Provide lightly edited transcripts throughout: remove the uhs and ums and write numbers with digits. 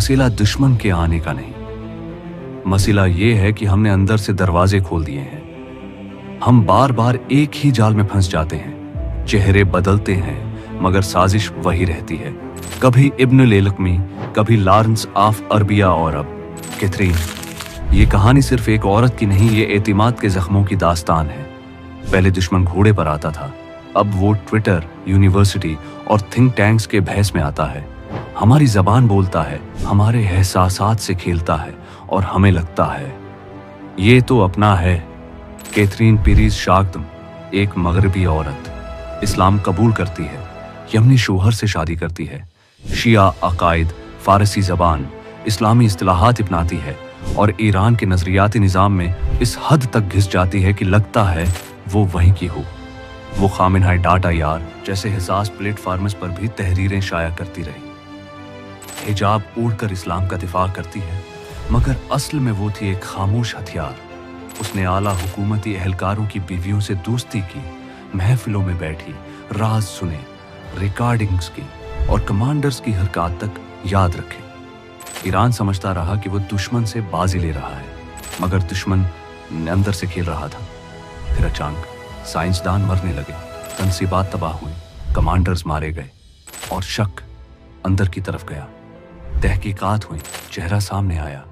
मसला दुश्मन के आने का नहीं, मसला ये है कि हमने अंदर से दरवाजे खोल दिए हैं। हम बार बार एक ही जाल में फंस जाते हैं। चेहरे बदलते हैं मगर साजिश वही रहती है। कभी इब्न लेलकमी, कभी लॉरेंस ऑफ अरबिया और अब कैथरीन। ये कहानी सिर्फ एक औरत की नहीं, ये एतिमाद के जख्मों की दास्तान है। पहले दुश्मन घोड़े पर आता था, अब वो ट्विटर, यूनिवर्सिटी और थिंक टैंक्स के बहस में आता है। हमारी जबान बोलता है, हमारे एहसासात से खेलता है और हमें लगता है ये तो अपना है। कैथरीन पीरीज शाक्दम एक मगरबी औरत, इस्लाम कबूल करती है, यमनी शोहर से शादी करती है, शिया अकायद, फारसी जबान, इस्लामी इस्तिलाहात अपनाती है और ईरान के नजरियाती निज़ाम में इस हद तक घिस जाती है कि लगता है वो वहीं की हो। वो खामिनहाई डाटा यार जैसे हिसास प्लेटफार्म्स पर भी तहरीरें शाया करती रही। हिजाब ओढ़कर इस्लाम का दिफा करती है, मगर असल में वो थी एक खामोश हथियार। उसने आला हुकूमती एहलकारों की बीवियों से दोस्ती की, महफिलों में बैठी, राज सुने, रिकॉर्डिंग्स की और कमांडर्स की हरकत तक याद रखे। ईरान समझता रहा कि वो दुश्मन से बाजी ले रहा है, मगर दुश्मन अंदर से खेल रहा था। फिर अचानक साइंसदान मरने लगे, तनसीबात तबाह हुई, कमांडर्स मारे गए और शक अंदर की तरफ गया। तहकीकात हुई, चेहरा सामने आया।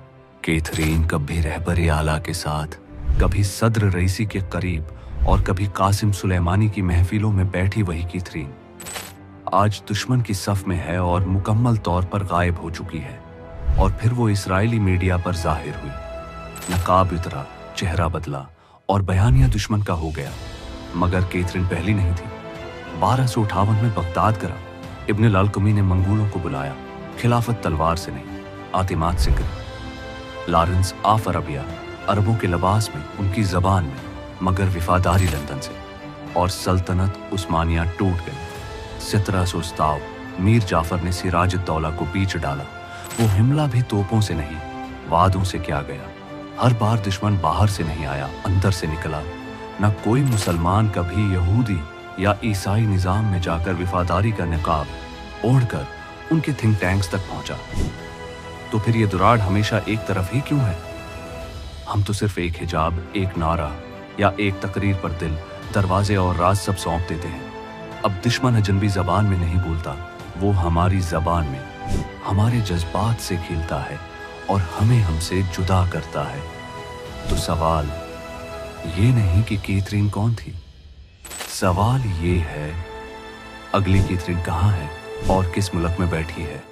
कैथरीन कभी रहबर आला के साथ, कभी सदर रईसी के करीब और कभी कासिम सुलेमानी की महफिलों में बैठी वही कैथरीन आज दुश्मन की सफ में है और मुकम्मल तौर पर गायब हो चुकी है। और फिर वो इस्राएली मीडिया पर जाहिर हुई। नकाब उतरा, चेहरा बदला और बयानिया दुश्मन का हो गया। मगर कैथरीन पहली नहीं थी। 1258 में बगदाद करा, इब्न लालकुमी ने मंगोलों को बुलाया। खिलाफत तलवार से नहीं, आतिमाद से करी। लॉरेंस ऑफ अरबिया, अरबों के लिबास में, उनकी जबान में, मगर वफादारी लंदन से। और सल्तनत उस्मानिया टूट गई। 1700 मीर जाफर ने सिराज दौला को बीच डाला। वो हमला भी तोपों से नहीं, वादों से किया गया। हर बार दुश्मन बाहर से नहीं आया, अंदर से निकला। न कोई मुसलमान कभी यहूदी या ईसाई निज़ाम में जाकर वफादारी का निकाब ओढ़कर उनके थिंक टैंक्स तक पहुंचा। तो फिर ये दुराड़ हमेशा एक तरफ ही क्यों है? हम तो सिर्फ एक हिजाब, एक नारा या एक तकरीर पर दिल, दरवाजे और राज सब सौंप देते हैं। अब दुश्मन अजनबी जबान में नहीं बोलता, वो हमारी जबान में, हमारे जज्बात से खेलता है और हमें हमसे जुदा करता है। तो सवाल ये नहीं कि कैथरीन कौन थी, सवाल ये है अगली कैथरीन कहाँ है और किस मुल्क में बैठी है।